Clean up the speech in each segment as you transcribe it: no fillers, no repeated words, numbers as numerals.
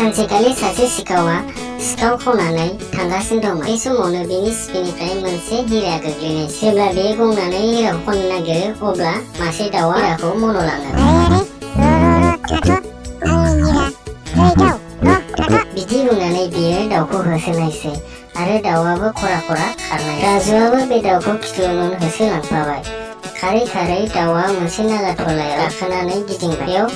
सानसेखालि सासे सिखावआ सिखाव खावनानै थांगासिनो दंमोन। बे समावनो बिनि सिपिनिफ्राय मोनसे हिरा गोग्लैनायसै। जेब्ला बे गंनानै हिराखौ खननो नागिरो अब्ला मासे दाउआ हिराखौ मन'लाङो। बिदि बुंनानै बियो दाउखौ होसोनायसै आरो दाउआबो खरा खरा खारनाय। राजुआबो बे दाउखौ खिथुउन होसोलांफाबाय। खारै खारै दाउआ मोनसे नागाथलायाव गाखोनानै गिदिंबाय। बेयाव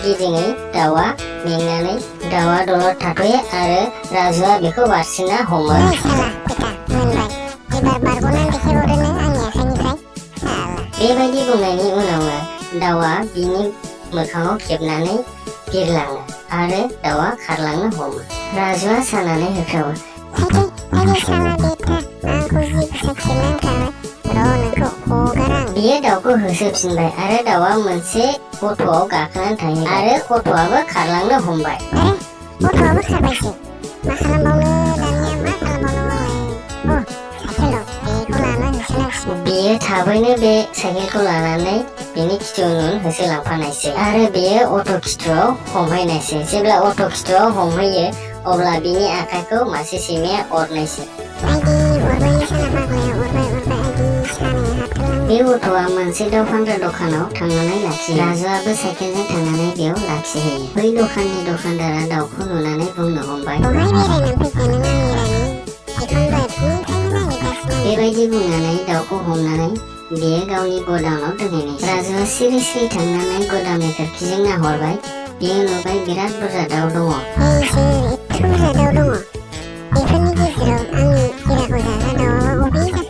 गिदिङै दाउआ मेंनानै दाउआ दलर थाथ'यो आरो राजुआ बेखौ बारसिना हमो। बेबायदि बुंनायनि उनावनो दाउआ बिनि मोखाङाव खेबनानै बिरलाङो आरो दाउआ खारलांनो हमो। राजुआ सानानै होख्रावो, बियो दाउखौ होसोफिनबाय आरो दाउआ मोनसे गथ'आव गाखोनानै थायो आरो गथ'आबो खारलांनो हमबाय। बियो थाबैनो बे साइकेलखौ लानानै बिनि खिथु उन होसोलांफानायसै आरो बियो अट' खिथुआव हमहैनायसै। जेब्ला अट' खिथुआव हमहैयो अब्ला बिनि आखाइखौ मासे सैमाया अरनायसै। बे अट'आ मोनसे दाउ फानग्रा दखानाव थांनानै लाखियो। राजुआबो साइकेलजों थांनानै बेयाव लाखिहैयो। बै दखाननि दखानदारा दाउखौ नुनानै बुंनो हमबाय, बेबायदि बुंनानै दाउखौ हमनानै बियो गावनि गडाउनाव दोनहैनायसै। राजुआ सिरि सिरि थांनानै गडाउननि खोरखिजों नाहरबाय। बियो नुबाय बिराद बुरजा दाउ दङ।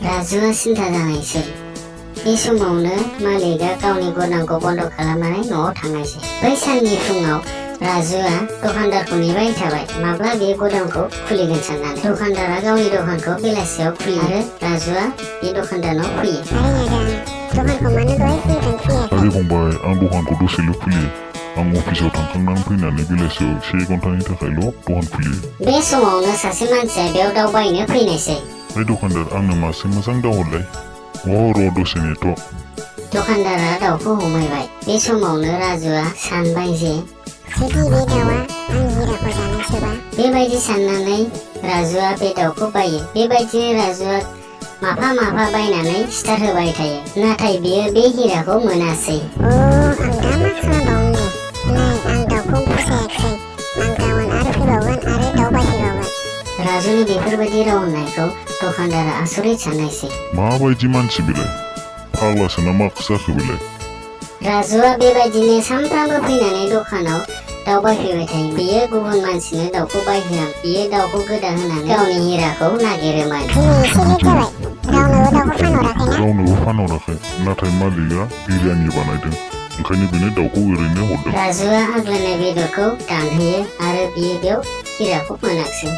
राजुआ सिन्था जानायसै। बे समावनो मालिकआ गावनि गडाउनखौ बन्द खालामनानै न'आव थांनायसै। बै साननि फुङाव राजुआ दखानदारखौ नेबाय थाबाय, माब्ला बे गडाउनखौ खुलिगोन साननानै। दखानदारा गावनि दखानखौ बेलासियाव खुलियो आरो राजुआ बे दखानदारनाव फैयो। आरे फंबाय, आं दखानखौ दसेल' खुलियो। आं अफिसाव थांखांनानै फैनानै बेलासियाव 1 घन्टानि थाखायल' दखान खुलियो। बे समावनो सासे मानसिया बेयाव दाउ बायनो फैनायसै। ओइ दखानदार, आंनो मासे मोजां दाउ हरलाय। र' दसे नेथ'। दखानदारा दाउखौ हमहैबाय। बे समावनो राजुआ सानबाय जे बेबायदि साननानै राजुआ बे दाउखौ बायो। बेबायदिनो राजुआ माफा माफा बायनानै स्टार होबाय थायो, नाथाय बियो बे हिराखौ मोनासै। राजुनि बेफोरबायदि राव होननायखौ दखानदारा आसरित साननायसै। माबायदि मानसि बेलाय? फाग्लासो ना मा जाखो बेलाय? राजुआ बेबायदिनो सानफ्रामबो फैनानै दखानाव दाउ बायफैबाय थायो। बियो गुबुन मानसिनो दाउखौ बायहोआ। बियो दाउखौ गोदा होनानै गावनि हिराखौ नागिरोमोन। रावनोबो फानहराखै, नाथाय मालिकआ बिरियानि बानायदों, ओंखायनो बेनो दाउखौ ओरैनो हरदों। राजुआ आग्लायनाय बेदरखौ दानहैयो आरो बियो बेयाव हिराखौ मोनाखिसै।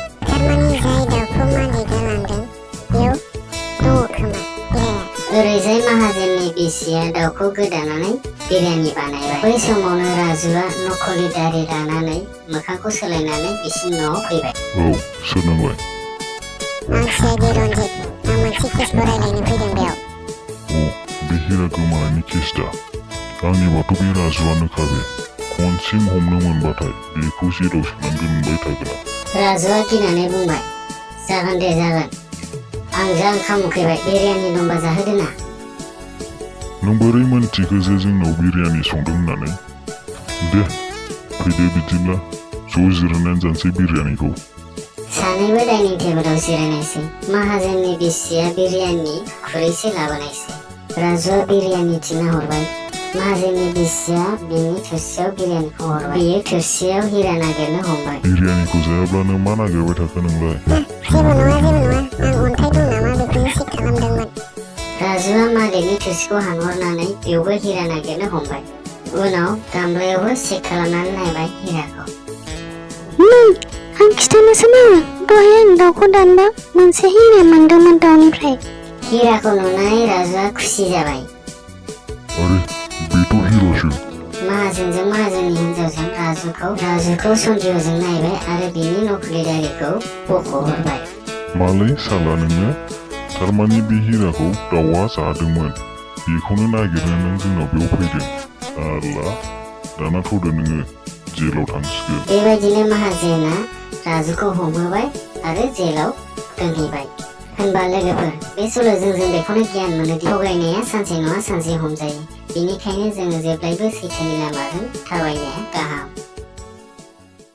ओरैजाय माहाजोननि बिसिया दाउखौ गोदानानै बिरियानि बानायबाय। बै समावनो राजुआ नखलि दारि लानानै मोखांखौ सोलायनानै बिसिनि न'आव फैबाय। औ, सोरनांबाय? बे हिरा गोमानायनि केस दा? आंनिबाथ' बे राजुआनो खाबे। खनसिम हमनो मोनबाथाय बेखौ जेराव सोनानै दोनबाय थागोन आं। राजुआ गिनानै बुंबाय, जागोन दे जागोन, आं जा ओंखाम उखैबाय, बिरियानि दंबा जाहोदो ना। नों बोरै मोनथिखो जे जोंनाव बिरियानि संदों होननानै? दे फैदो बिदिब्ला ज' जिरायनानै जानोसै बिरियानिखौ। सानैबो डाइनिं टेबोलाव जिरायनायसै। माहाजोननि बिसिया बिरियानि खुरैसे लाबोनायसै। राजुआ बिरियानि थिना हरबाय। माहाजोननि बिसिया बिनि थोरसियाव बिरियानिखौ हरबाय। बियो थोरसियाव हिरा नागिरनो हमबाय। बिरियानिखौ जायाब्लानो मा नागिरबाय थाखो नोंलाय? राजुआ मालिकनि थोरसिखौ हानहरनानै बेयावबो हिरा नागिरनो हमबाय। उनाव गामलायावबो चेक खालामनानै नायबाय हिराखौ। आं खिथानोसो नाङा, दहाय आं दाउखौ दानबा मोनसे हिरा मोनदोंमोन दाउनिफ्राय। हिराखौ नुनानै राजुआ खुसि जाबाय। आरे बेथ' हिरासो। माहाजोनजों माहाजोननि हिनजावजों राजुखौ सन्देहजों नायबाय आरो बिनि नखलि दारिखौ बख'हरबाय। मालै साला नोङो? थारमानि बे हिराखौ दाउआ जादोंमोन, बेखौनो नागिरनो नों जोंनाव बेयाव फैदों। आला, दाना थ'दो नोङो। जेलाव थांसिगोन। बेबायदिनो माहाजोना राजुखौ हमहोबाय आरो जेलाव दोनहैबाय। होनबा लोगोफोर, बे सल'जों जों बेखौनो गियान मोनोदि थगायनाया सानसे नङा सानसे हमजायो। बेनिखायनो जोङो जेब्लायबो सैथोनि लामाजों थाबायनाया गाहाम।